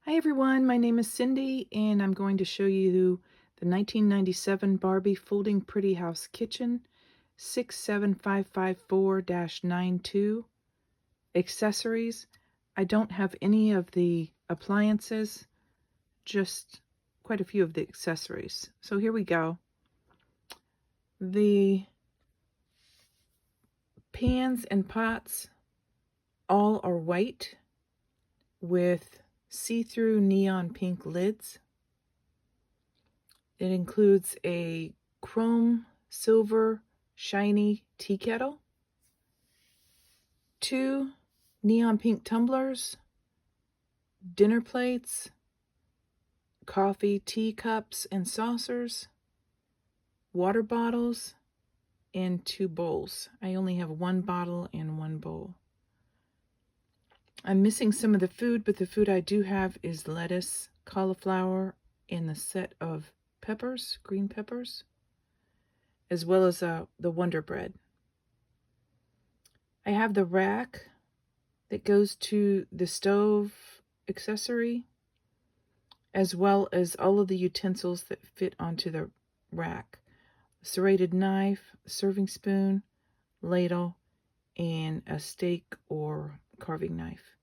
Hi everyone, my name is Cindy and I'm going to show you the 1997 Barbie Folding Pretty House Kitchen 67554-92 accessories. I don't have any of the appliances, just quite a few of the accessories. So here we go. The pans and pots all are white with see-through neon pink lids. It includes a chrome silver shiny tea kettle, 2 neon pink tumblers, dinner plates, coffee tea cups and saucers, water bottles, and 2 bowls. I only have 1 bottle and 1 bowl. I'm missing some of the food, but the food I do have is lettuce, cauliflower, and a set of peppers, green peppers, as well as the Wonder Bread. I have the rack that goes to the stove accessory, as well as all of the utensils that fit onto the rack. A serrated knife, serving spoon, ladle, and a steak or carving knife.